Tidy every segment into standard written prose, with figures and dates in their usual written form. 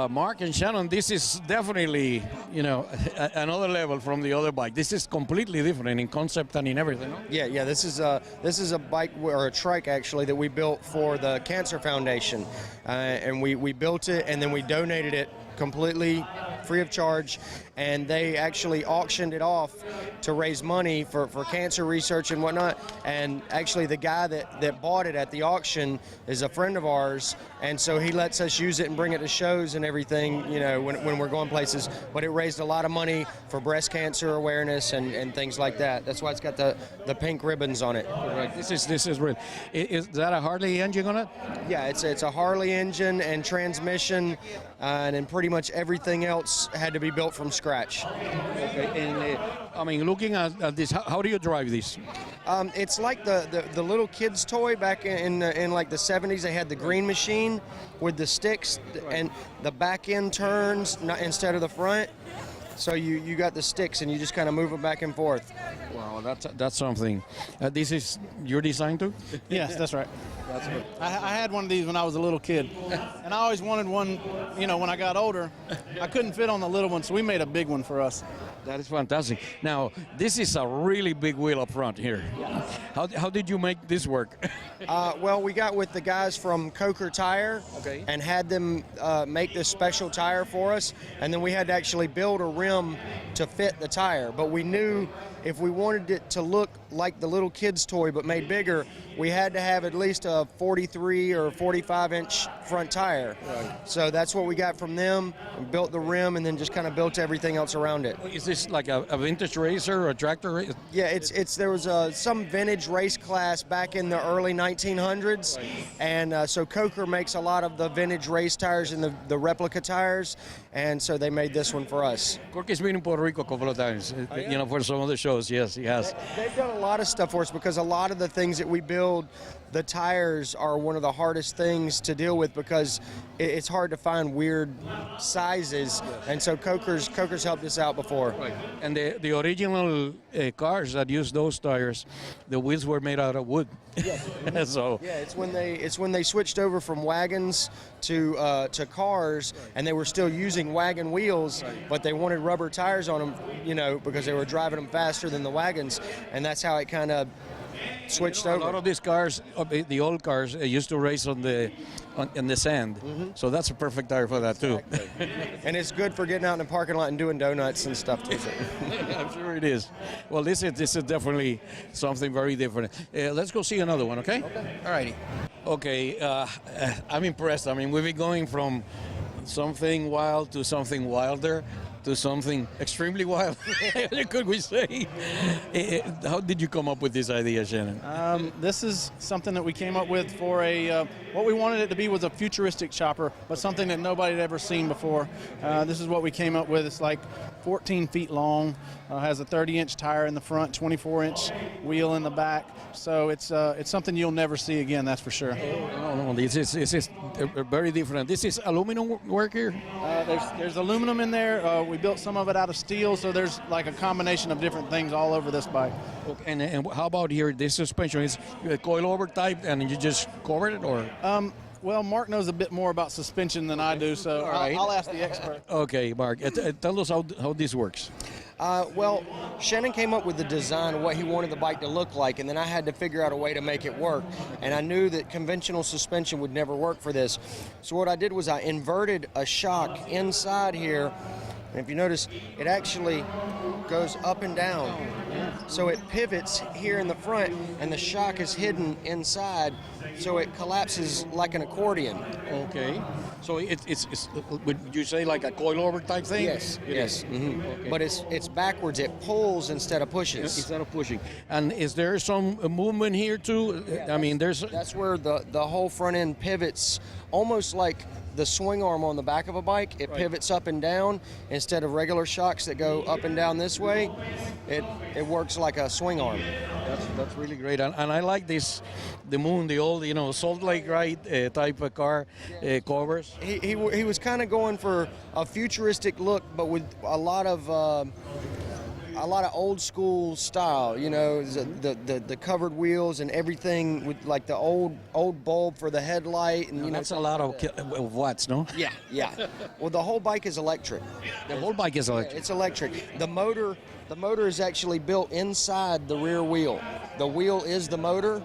Mark and Shannon, this is definitely, another level from the other bike. This is completely different in concept and in everything, no? Yeah. This is a bike or a trike actually that we built for the Cancer Foundation, and we built it and then we donated it completely free of charge, and they actually auctioned it off to raise money for cancer research and whatnot. And actually the guy that bought it at the auction is a friend of ours, and so he lets us use it and bring it to shows and everything, when we're going places. But it raised a lot of money for breast cancer awareness and things like that. That's why it's got the pink ribbons on it. Right. This is real. Is that a Harley engine on it? Yeah, it's a Harley engine and transmission, and then pretty much everything else had to be built from scratch. Okay. And looking at this, how do you drive this? It's like the little kids' toy back in like the 70s. They had the green machine with the sticks, and the back end turns instead of the front. So you got the sticks and you just kind of move them back and forth. Wow, that's something. This is your design too? Yes, that's right. That's good. I had one of these when I was a little kid, and I always wanted one. When I got older, I couldn't fit on the little one, so we made a big one for us. That is fantastic. Now, this is a really big wheel up front here. How did you make this work? Well, we got with the guys from Coker Tire, and had them make this special tire for us, and then we had to actually build a rim to fit the tire. But we knew if we wanted it to look like the little kid's toy but made bigger, we had to have at least a 43 or 45 inch front tire. Right. So that's what we got from them. We built the rim and then just kind of built everything else around it. Is this like a vintage racer or a tractor race? Yeah, there was some vintage race class back in the early 1900s, and so Coker makes a lot of the vintage race tires and the replica tires, and so they made this one for us. Corky's been in Puerto Rico a couple of times, for some of the shows. Yes, he has. They've done a lot of stuff for us because a lot of the things that we build, the tires are one of the hardest things to deal with because it's hard to find weird sizes, and so Coker's helped us out before. Right. And the original cars that used those tires, the wheels were made out of wood. Yes. So yeah, it's when they switched over from wagons to cars, and they were still using wagon wheels, but they wanted rubber tires on them, because they were driving them faster than the wagons, and that's how it kind of switched over. A lot of these cars, the old cars, used to race in the sand, so that's a perfect tire for that too. And it's good for getting out in the parking lot and doing donuts and stuff too. I'm sure it is. Well, this is definitely something very different. Let's go see another one, okay? All righty. Okay, I'm impressed. We've been going from something wild to something wilder to something extremely wild, could we say? How did you come up with this idea, Shannon? This is something that we came up with for what we wanted it to be was a futuristic chopper, but something that nobody had ever seen before. This is what we came up with. It's like 14 feet long, has a 30-inch tire in the front, 24-inch wheel in the back. So it's something you'll never see again, that's for sure. No, this is very different. This is aluminum work here? There's aluminum in there. We built some of it out of steel, so there's like a combination of different things all over this bike. Okay, and how about here? This suspension is coilover type, and you just cover it, or? Well, Mark knows a bit more about suspension than I do, so right. I'll ask the expert. Okay, Mark, tell us how this works. Well, Shannon came up with the design of what he wanted the bike to look like, and then I had to figure out a way to make it work. And I knew that conventional suspension would never work for this. So what I did was I inverted a shock inside here. And if you notice, it actually goes up and down. So it pivots here in the front, and the shock is hidden inside, so it collapses like an accordion. Okay. So it's would you say like a coilover type thing? Yes. Mm-hmm. Okay. But it's backwards. It pulls instead of pushes. Instead of pushing. And is there some movement here too? Yeah, that's where the whole front end pivots, almost like the swing arm on the back of a bike. It pivots up and down instead of regular shocks that go up and down this way. It works like a swing arm. That's really great, and I like this, the Moon, the old Salt Lake ride type of car covers. He was kind of going for a futuristic look, but with a lot of a lot of old school style, you know, the covered wheels and everything with like the old bulb for the headlight, and you know That's a lot of watts, no? yeah. Well, the whole bike is electric. The whole bike is electric. It's electric. The motor is actually built inside the rear wheel. The wheel is the motor,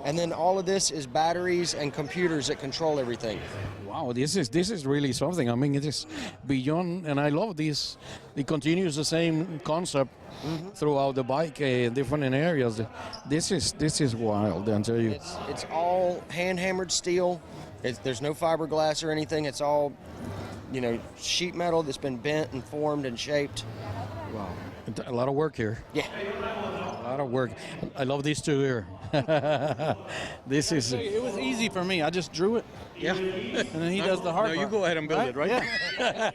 and then all of this is batteries and computers that control everything. Wow, this is really something. I mean, it is beyond, and I love this. It continues the same concept throughout the bike in different areas. This is wild, I tell you. It's all hand hammered steel. There's no fiberglass or anything. It's all, you know, sheet metal that's been bent and formed and shaped. Wow, a lot of work here. Yeah. A lot of work. I love these two here. This is. It was easy for me. I just drew it. Yeah. And then he does the hard No, part. you go ahead and build it, right? Yeah.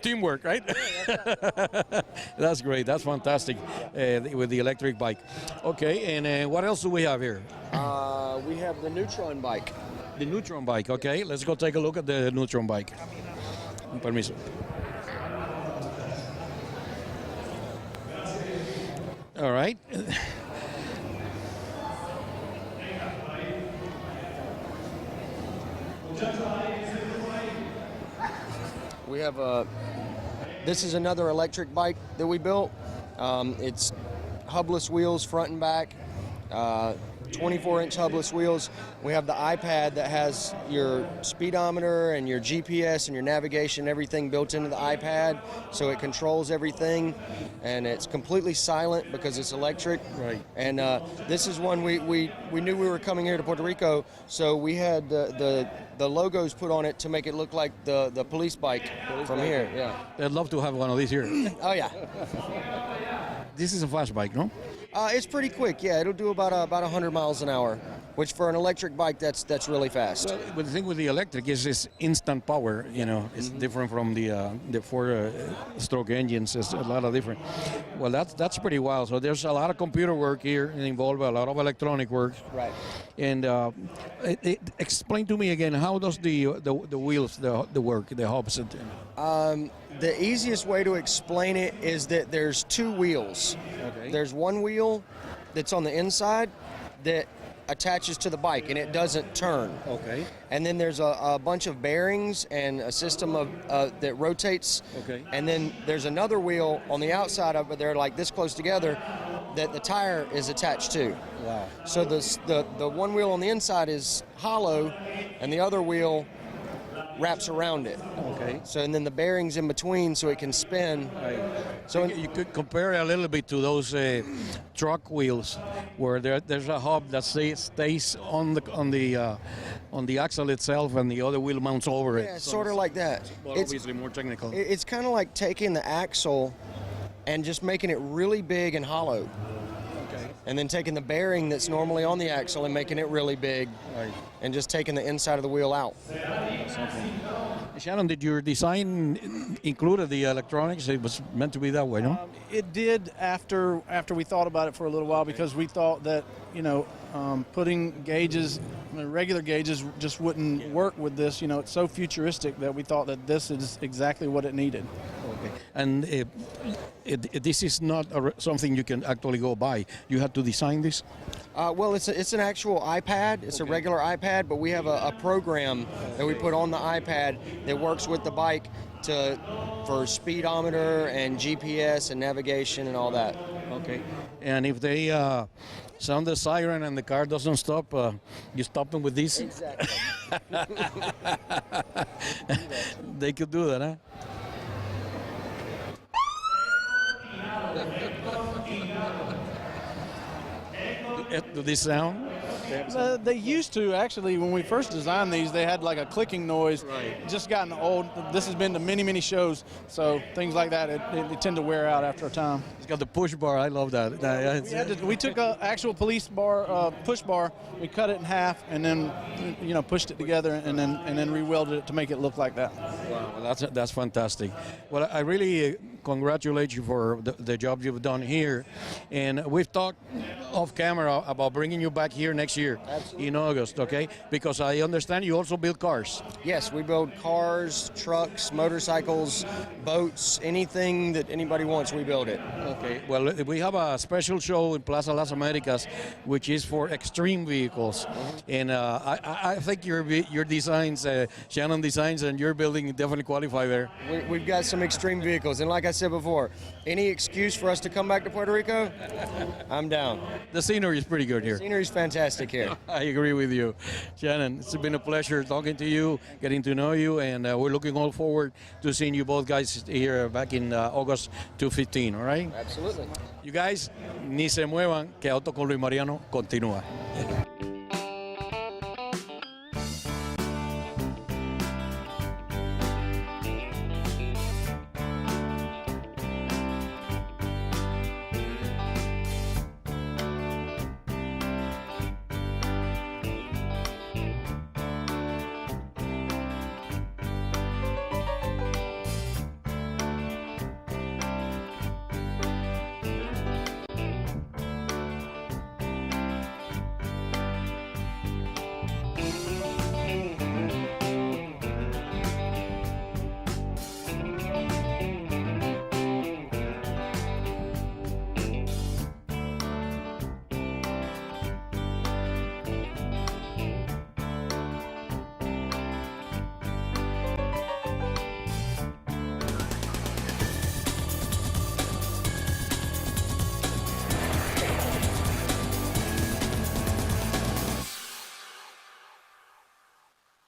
Teamwork, right? That's great. That's fantastic with the electric bike. Okay, and what else do we have here? We have the Neutron bike. The Neutron bike. Okay, let's go take a look at the Neutron bike. Permiso. All right. We have this is another electric bike that we built. It's hubless wheels front and back, 24-inch hubless wheels. We have the iPad that has your speedometer and your GPS and your navigation, everything built into the iPad, so it controls everything, and it's completely silent because it's electric. Right. And this is one we knew we were coming here to Puerto Rico, so we had the logos put on it to make it look like the police bike from here. Yeah. I'd love to have one of these here. Oh yeah. This is a fast bike, no? It's pretty quick. Yeah, it'll do about 100 miles an hour, which for an electric bike, that's really fast. Well, but the thing with the electric is it's instant power. You know, it's different from the four-stroke engines. It's a lot of different. Well, that's pretty wild. So there's a lot of computer work here involved, a lot of electronic work. Right. And explain to me again, how does the wheels, the work, the hubs? The easiest way to explain it is that there's two wheels. Okay. There's one wheel that's on the inside that attaches to the bike and it doesn't turn. Okay. And then there's a bunch of bearings and a system of that rotates. Okay. And then there's another wheel on the outside of it. They're like this close together that the tire is attached to. Wow. So the one wheel on the inside is hollow, and the other wheel wraps around it. Okay. So and then the bearings in between, so it can spin. So you could compare it a little bit to those truck wheels, where there's a hub that stays on the axle itself, and the other wheel mounts over it. Yeah, sort of like that. Well, obviously more technical. It's kind of like taking the axle and just making it really big and hollow. Okay. And then taking the bearing that's normally on the axle and making it really big, Right. and just taking the inside of the wheel out. Shannon, did your design included the electronics? It was meant to be that way, no? It did after we thought about it for a little while, because we thought that, you know, putting gauges, regular gauges, just wouldn't work with this. You know, it's so futuristic that we thought that this is exactly what it needed. Okay. And this is not something you can actually go buy. You had to design this? Well, it's an actual iPad. It's a regular iPad, but we have a program that we put on the iPad that works with the bike for speedometer and GPS and navigation and all that. Okay. And if they sound the siren and the car doesn't stop, you stop them with this? Exactly. They could do that, huh? Do this sound? They used to, actually, when we first designed these, they had like a clicking noise. Right. Just gotten old. This has been to many, many shows, so things like that, they tend to wear out after a time. It's got the push bar. I love that. We took an actual police bar, push bar, we cut it in half, and then, you know, pushed it together, and then re-welded it to make it look like that. Wow, that's fantastic. Well, I really congratulate you for the job you've done here. And we've talked off camera about bringing you back here next year. Absolutely. In August, okay? Because I understand you also build cars. Yes, we build cars, trucks, motorcycles, boats, anything that anybody wants, we build it. Okay. Well, we have a special show in Plaza Las Americas, which is for extreme vehicles, and I think your designs, Shannon designs, and your building definitely qualify there. We've got some extreme vehicles, and like I said before, any excuse for us to come back to Puerto Rico, I'm down. The scenery is pretty good here. Scenery's fantastic here. I agree with you. Shannon, it's been a pleasure talking to you, getting to know you, and we're looking all forward to seeing you both guys here back in August 2015, all right? Absolutely. You guys, ni se muevan, que Auto con Luis Mariano continúa.